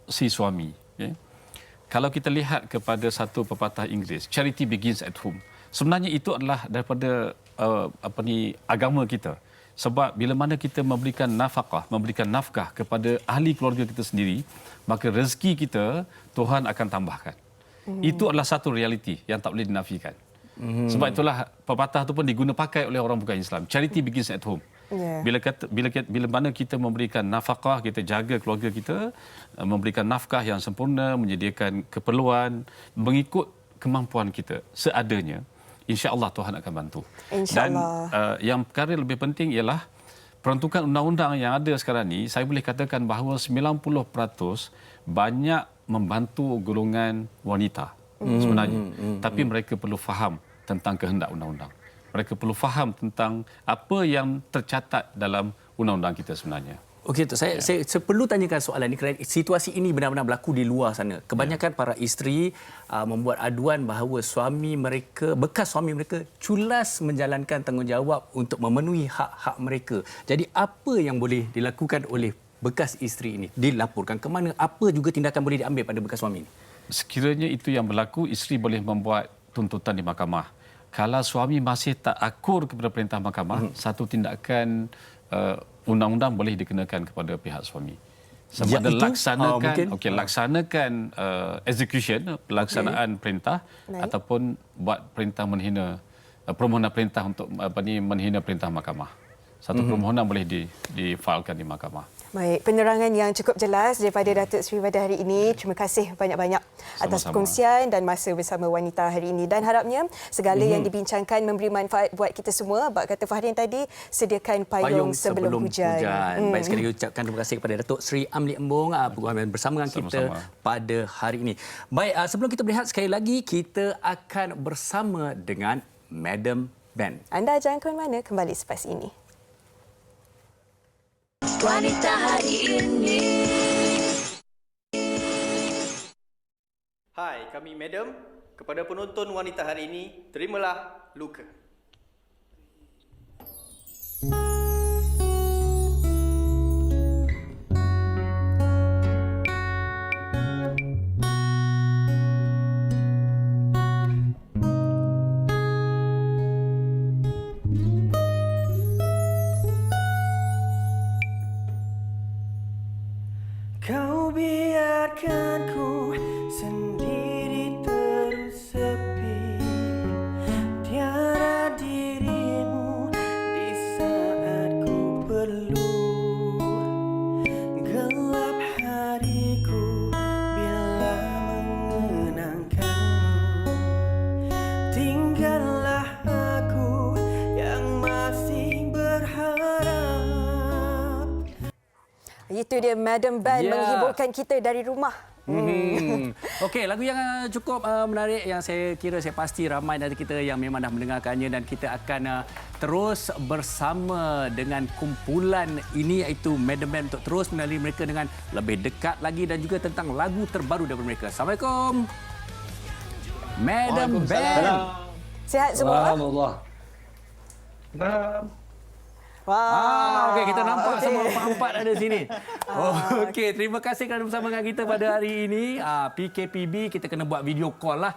si suami. Kalau kita lihat kepada satu pepatah Inggeris, charity begins at home. Sebenarnya itu adalah daripada agama kita. Sebab bila mana kita memberikan nafkah kepada ahli keluarga kita sendiri, maka rezeki kita Tuhan akan tambahkan. Itu adalah satu realiti yang tak boleh dinafikan. Sebab itulah pepatah itu pun diguna pakai oleh orang bukan Islam. Charity begins at home. Bila mana kita memberikan nafkah, kita jaga keluarga kita, memberikan nafkah yang sempurna, menyediakan keperluan mengikut kemampuan kita seadanya, insya-Allah Tuhan akan bantu. Dan yang perkara lebih penting ialah peruntukan undang-undang yang ada sekarang ni, saya boleh katakan bahawa 90% banyak membantu golongan wanita sebenarnya. Tapi mereka perlu faham tentang kehendak undang-undang. Mereka perlu faham tentang apa yang tercatat dalam undang-undang kita sebenarnya. Okey, saya perlu tanyakan soalan ini kerana situasi ini benar-benar berlaku di luar sana. Kebanyakan para isteri membuat aduan bahawa bekas suami mereka culas menjalankan tanggungjawab untuk memenuhi hak-hak mereka. Jadi apa yang boleh dilakukan oleh bekas isteri ini? Dilaporkan ke mana? Apa juga tindakan boleh diambil pada bekas suami ini? Sekiranya itu yang berlaku, isteri boleh membuat tuntutan di mahkamah. Kalau suami masih tak akur kepada perintah mahkamah, satu tindakan undang-undang boleh dikenakan kepada pihak suami. Sama ada itu, laksanakan, mungkin. laksanakan execution, pelaksanaan perintah, Baik. ataupun buat perintah menghina, permohonan perintah untuk menghina perintah mahkamah. Satu permohonan boleh difailkan di mahkamah. Baik, penerangan yang cukup jelas daripada Datuk Seri pada hari ini. Terima kasih banyak-banyak atas Sama-sama. perkongsian dan masa bersama wanita hari ini. Dan harapnya segala yang dibincangkan memberi manfaat buat kita semua. Bak kata Fahdin tadi, sediakan payung sebelum hujan. Baik, sekali lagi ucapkan terima kasih kepada Datuk Seri Amli Embong bersama dengan kita Sama-sama. pada hari ini. Baik, sebelum kita berehat sekali lagi, kita akan bersama dengan Madam Ben. Anda jangan ke mana-mana, kembali selepas ini. Wanita hari ini. Hai, kami Madam. Kepada penonton wanita hari ini, terimalah luka. Kau biarkan ku sendiri terus sepi, tiada dirimu di saat ku perlu. Gelap hariku bila mengenangkanmu, tinggallah aku yang masih berharap. Itu dia Madam Ben Ya. menghiburkan kita dari rumah. Okey, lagu yang cukup menarik yang saya kira saya pasti ramai dari kita yang memang dah mendengarkannya, dan kita akan terus bersama dengan kumpulan ini iaitu Madam Ben untuk terus mengenali mereka dengan lebih dekat lagi dan juga tentang lagu terbaru daripada mereka. Assalamualaikum. Madam Ben. Sihat semua? Wah. Okey, kita nampak semua empat ada di sini. Okey, terima kasih kerana bersama dengan kita pada hari ini. PKPB, kita kena buat video call lah.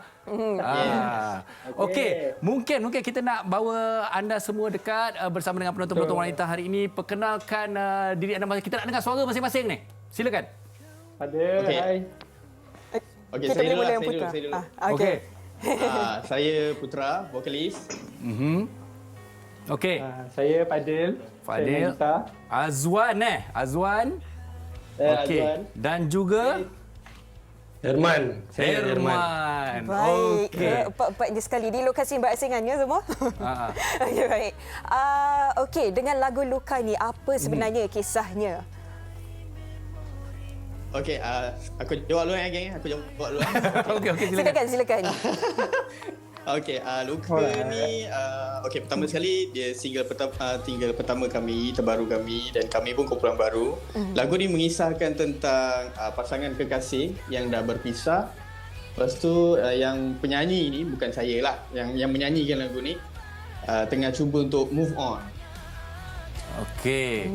Okey, mungkin kita nak bawa anda semua dekat bersama dengan penonton-penonton wanita hari ini. Perkenalkan diri anda. Kita nak dengar suara masing-masing ni. Silakan. Okey. Hai. Kita Okey, saya boleh dulu. mula yang Saya Putra. dulu. Okey. Saya Putra, vokalis. Okey. Saya Fadil. Fadil. Azwan Azwan. Okey. Azwan. Dan juga Herman. Herman. Baik. Okey. Empat-empatnya sekali di lokasi berasingannya semua. Okey, baik. Okey, dengan lagu Luka ni apa sebenarnya kisahnya? Okey, aku jawab dulu geng. Aku jawab dulu. Okey, silakan. Silakan. Okey, Luka ni okey, pertama sekali dia single pertama kami, terbaru kami, dan kami pun kumpulan baru. Lagu ni mengisahkan tentang pasangan kekasih yang dah berpisah. Lepas tu yang penyanyi ni bukan saya lah, yang menyanyikan lagu ni tengah cuba untuk move on. Okey.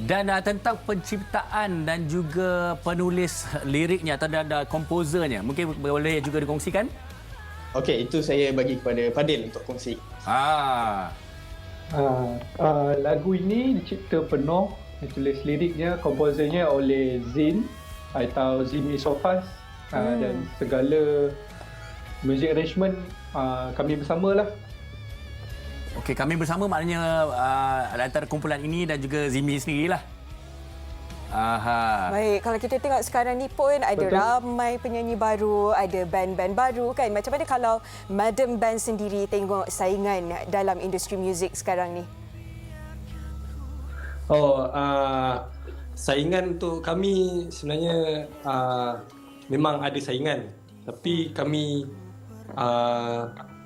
Dan tentang penciptaan dan juga penulis liriknya atau ada komposernya, mungkin boleh juga dikongsikan? Okey, itu saya bagi kepada Fadil untuk kongsi. Lagu ini dicipta penuh, ditulis liriknya, komposernya oleh Zin atau Zimi Sofas, dan segala music arrangement kami bersamalah. Okey, kami bersama maknanya antara kumpulan ini dan juga Zimi sendirilah. Baik, kalau kita tengok sekarang ni pun ada Betul. ramai penyanyi baru, ada band-band baru kan. Macam mana kalau Madam Ben sendiri tengok saingan dalam industri muzik sekarang ni? Saingan untuk kami sebenarnya memang ada saingan, tapi kami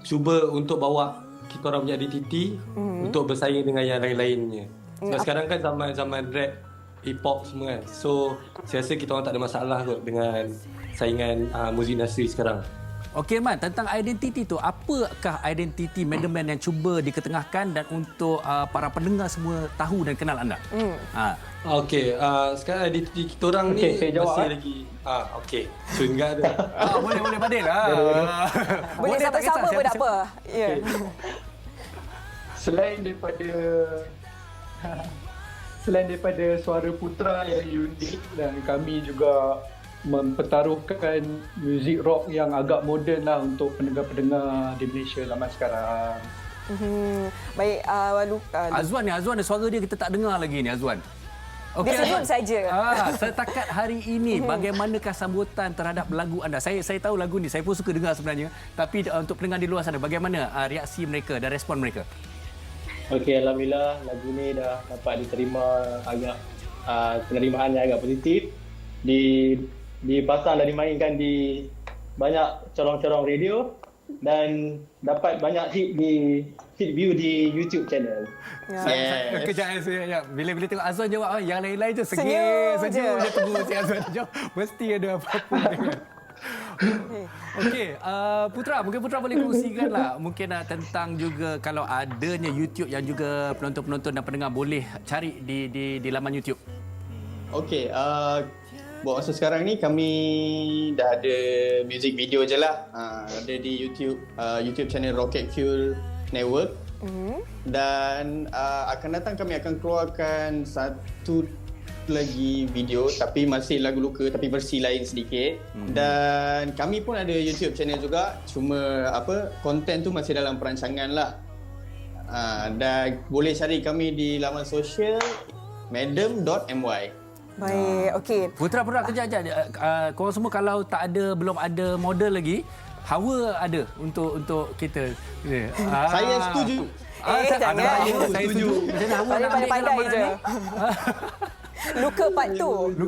cuba untuk bawa kita orang punya identiti untuk bersaing dengan yang lain-lainnya. Sebab sekarang kan zaman rap, hip hop semua kan. So saya rasa kita orang tak ada masalah kot dengan saingan muzik industri sekarang. Okey, Man, tentang identiti tu, apakah identiti Madam Ben yang cuba diketengahkan dan untuk para pendengar semua tahu dan kenal anda? Okey, sekarang identiti kita orang Okey, ni saya jawab, masih lagi okey. So enggak ada. Boleh Fadil. Boleh sama-sama pun tak apa. Ya. Selain daripada selain daripada suara Putra yang unik dan kami juga mempertaruhkan muzik rock yang agak moden lah untuk pendengar-pendengar di Malaysia zaman sekarang. Baik, Luka. Azwan ni suara dia kita tak dengar lagi ni Azwan. Dia senyum saja. Setakat hari ini bagaimanakah sambutan terhadap lagu anda? Saya tahu lagu ni, saya pun suka dengar sebenarnya. Tapi untuk pendengar di luar sana, bagaimana reaksi mereka dan respon mereka? Okey, alhamdulillah lagu ni dah dapat diterima agak penerimaan yang agak positif. Dipasang dan dimainkan di banyak corong-corong radio dan dapat banyak hit view di YouTube channel. Kejap saya. Bila tengok Azwan jawab, yang lain-lain je Senyum senyum je tunggu si Azwan jawab. Mesti ada apa-apa. Okey, Putra, mungkin Putra boleh kongsikanlah mungkin tentang juga kalau adanya YouTube yang juga penonton-penonton dan pendengar boleh cari di laman YouTube. Okey, buat masa sekarang ni kami dah ada music video je lah. Ada di YouTube channel Rocket Fuel Network. Dan akan datang kami akan keluarkan satu lagi video tapi masih lagu luka tapi versi lain sedikit. Dan kami pun ada YouTube channel juga, cuma konten tu masih dalam perancangan lah. Dan boleh cari kami di laman sosial madam.my. Baik, okey. Putra kejap. Korang semua kalau belum ada model lagi, Hawa ada untuk kita. Saya setuju. Jangan. Saya setuju. Macam mana Hawa nak ambil Pandai-pandai je. Luka part tu.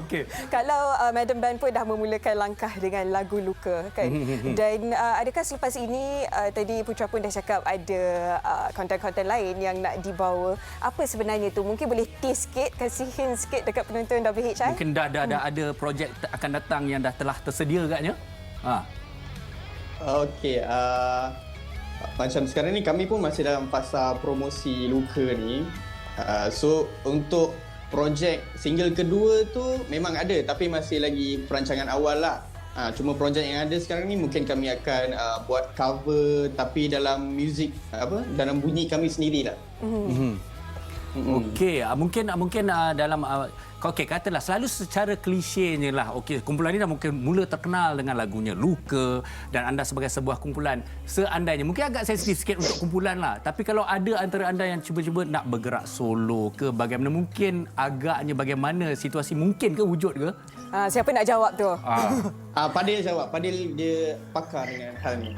Okey. Kalau Madam Band pun dah memulakan langkah dengan lagu Luka kan. Dan adakah selepas ini tadi Putra pun dah cakap ada konten-konten lain yang nak dibawa. Apa sebenarnya tu? Mungkin boleh tease sikit, kasih hint sikit dekat penonton WHI. Mungkin dah ada projek akan datang yang dah telah tersedia agaknya. Okey, macam sekarang ni kami pun masih dalam fasa promosi Luka ni. So untuk projek single kedua tu memang ada tapi masih lagi perancangan awal lah. Cuma projek yang ada sekarang ni mungkin kami akan buat cover tapi dalam muzik dalam bunyi kami sendirilah. Okey, mungkin dalam katalah selalu secara klisenya lah. Okey, kumpulan ini dah mungkin mula terkenal dengan lagunya Luka dan anda sebagai sebuah kumpulan seandainya mungkin agak sensitif sikit untuk kumpulan lah. Tapi kalau ada antara anda yang cuba-cuba nak bergerak solo ke bagaimana mungkin agaknya bagaimana situasi mungkin ke wujud ke? Siapa nak jawab tu? Padil jawab. Padil dia pakar dengan hal ni.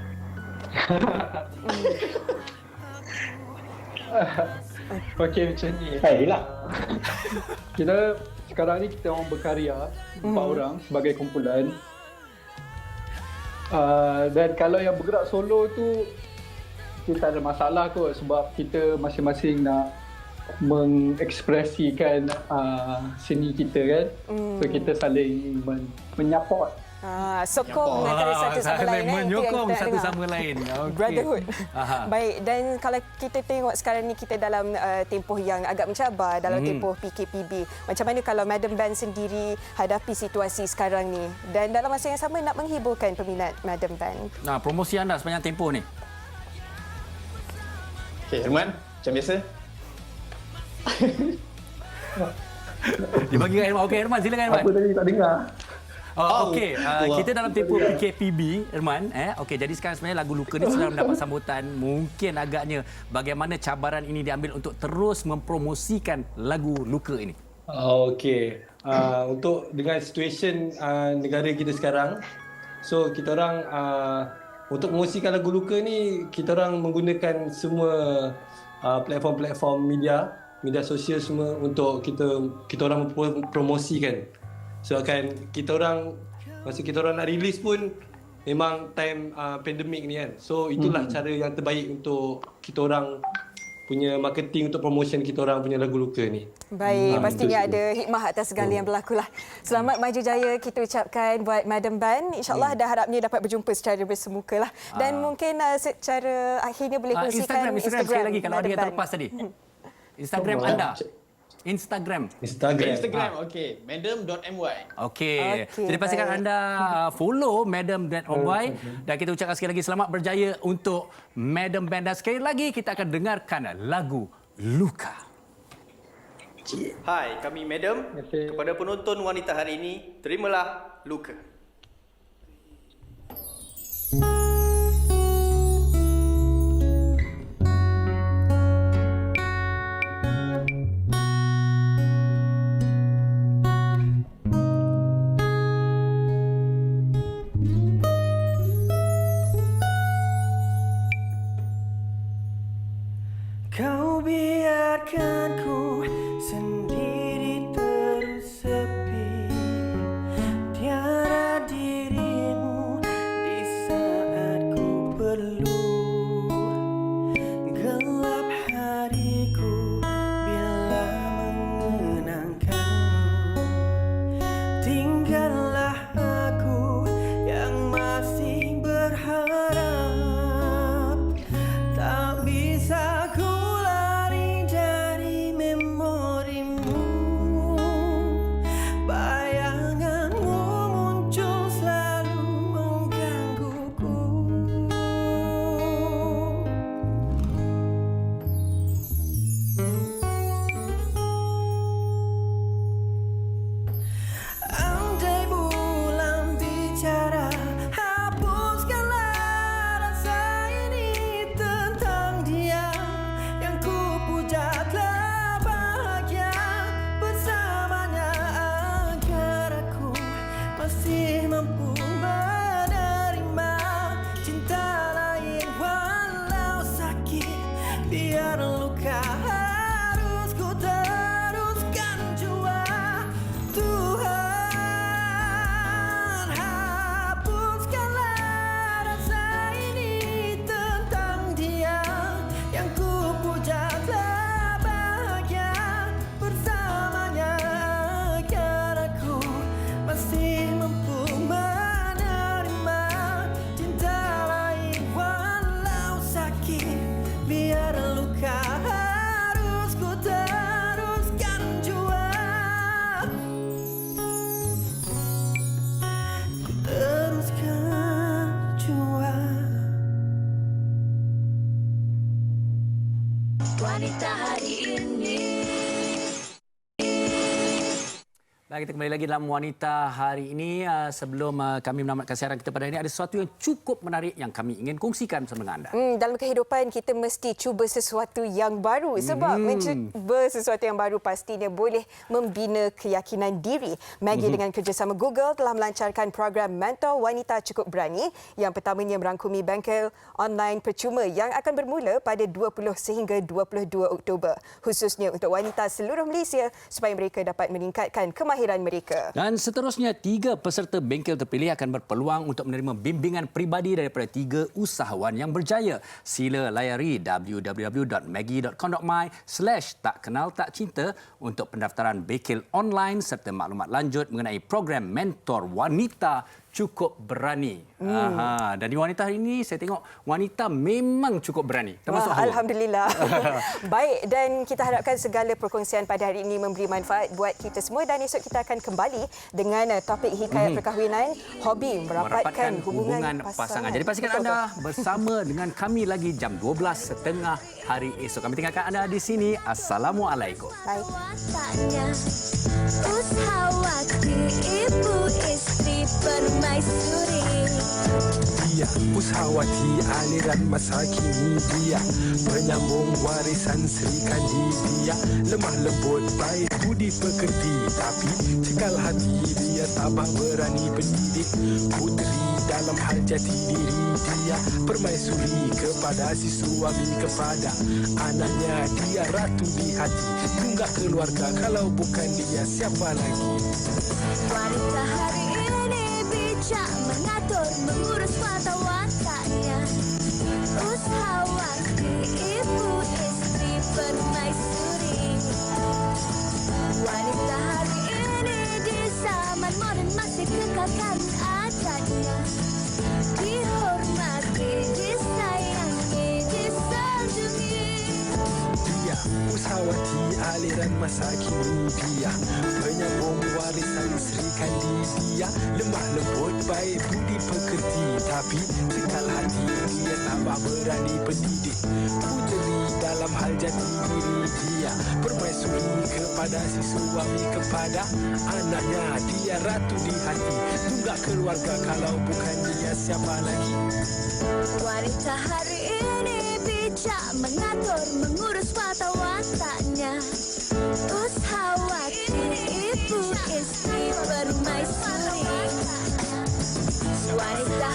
Okey, macam ni. Baiklah. Kita sekarang ni kita orang berkarya 4 orang sebagai kumpulan. Dan kalau yang bergerak solo tu kita tak ada masalah kot sebab kita masing-masing nak mengekspresikan seni kita kan. So kita saling menyaport. Sokong antara satu sama lain. Menyokong satu sama lain. Okay. Brotherhood. Baik, dan kalau kita tengok sekarang ni kita dalam tempoh yang agak mencabar dalam tempoh PKPB. Macam mana kalau Madam Band sendiri hadapi situasi sekarang ni dan dalam masa yang sama nak menghiburkan peminat Madam Band? Promosi anda sepanjang tempoh ni. Okey, Herman, macam biasa. Dia bagi kat Herman. Okey, Herman, silakan Herman. Apa tadi tak dengar? Okey, kita dalam tempoh PKPB, Herman. Okey, jadi sekarang sebenarnya lagu Luka ni sedang mendapat sambutan. Mungkin agaknya bagaimana cabaran ini diambil untuk terus mempromosikan lagu Luka ini? Okey, untuk dengan situasi negara kita sekarang, so kita orang untuk promosikan lagu Luka ni, kita orang menggunakan semua platform-platform media sosial semua untuk kita orang promosikan. So kan kita orang masa kita orang nak release pun memang time pandemik ni kan. So itulah cara yang terbaik untuk kita orang punya marketing untuk promotion kita orang punya lagu Luka ni. Baik, pastinya ada hikmah atas segala yang berlaku lah. Selamat maju jaya kita ucapkan buat Madam Band. InsyaAllah dah harapnya dapat berjumpa secara bersemuka lah. Dan mungkin secara akhirnya boleh kongsikan Instagram sekali lagi kalau ada yang terlepas tadi. Instagram anda. Instagram. Okey, madam.my. Okey. Jadi pastikan anda follow madam.my dan kita ucapkan sekali lagi selamat berjaya untuk Madam Band. Dan sekali lagi kita akan dengarkan lagu Luka. Hai, kami Madam. Kepada penonton wanita hari ini, terimalah luka. Kau biarkan ku sendiri terus sepi, tiada dirimu di saat ku perlu. Gelap hariku bila mengenangkanmu, tinggallah aku yang masih berharap. Tak bisa ku wanita hari ini. Baik, kita kembali lagi dalam Wanita hari ini. Sebelum kami menamatkan siaran kita pada hari ini, ada sesuatu yang cukup menarik yang kami ingin kongsikan bersama dengan anda. Dalam kehidupan kita mesti cuba sesuatu yang baru. Sebab mencuba sesuatu yang baru pastinya boleh membina keyakinan diri. Maggie dengan kerjasama Google telah melancarkan program Mentor Wanita Cukup Berani yang pertamanya merangkumi bengkel online percuma yang akan bermula pada 20 sehingga 22 Oktober. Khususnya untuk wanita seluruh Malaysia supaya mereka dapat meningkatkan kemahiran mereka. Dan seterusnya, 3 peserta bengkel terpilih akan berpeluang untuk menerima bimbingan peribadi daripada 3 usahawan yang berjaya. Sila layari www.maggie.com.my/takkenaltakcinta untuk pendaftaran bengkel online serta maklumat lanjut mengenai program Mentor Wanita Cukup Berani. Dan di Wanita hari ini saya tengok wanita memang cukup berani. Termasuk awak. Alhamdulillah. Baik, dan kita harapkan segala perkongsian pada hari ini memberi manfaat buat kita semua, dan esok kita akan kembali dengan topik hikayat perkahwinan, hobi merapatkan hubungan pasangan. Jadi pastikan anda bersama dengan kami lagi jam 12.30 hari esok. Kami tinggalkan anda di sini. Assalamualaikum. Baik. Ushawati, ibu istri permaisuri. Dia Ushawati, aliran masa kini dia penyambung warisan Sri Kandi. Dia lemah lembut, baik budi pekerti, tapi cekal hati dia tabah berani pendidik puteri dalam hal jati diri. Dia permaisuri kepada si suami, kepada anaknya dia ratu di hati. Tunggak keluarga, kalau bukan dia siapa lagi? Wanita hari ini bijak mengatur, mengurus mata-watanya. Ushawati, ibu istri permaisuri. Wanita hari ini di zaman moden masih kekalkan adatnya. Dihormati, disayangi, disanjungi. Dia Ushawati, aliran masa kini. Dia penyambung warisan Sri Kandi. Dia lemah lembut, baik budi pekerti, tapi cekal hati dia tabah berani pendidik puteri dalam hal jati diri dia. Permaisuri kepada si suami, kepada anaknya. Dia ratu di hati, tunggak keluarga, kalau bukan dia siapa lagi? Wanita hari ini bijak mengatur, mengurus watak-wataknya. Ushawati, ibu istri permaisuri. Wanita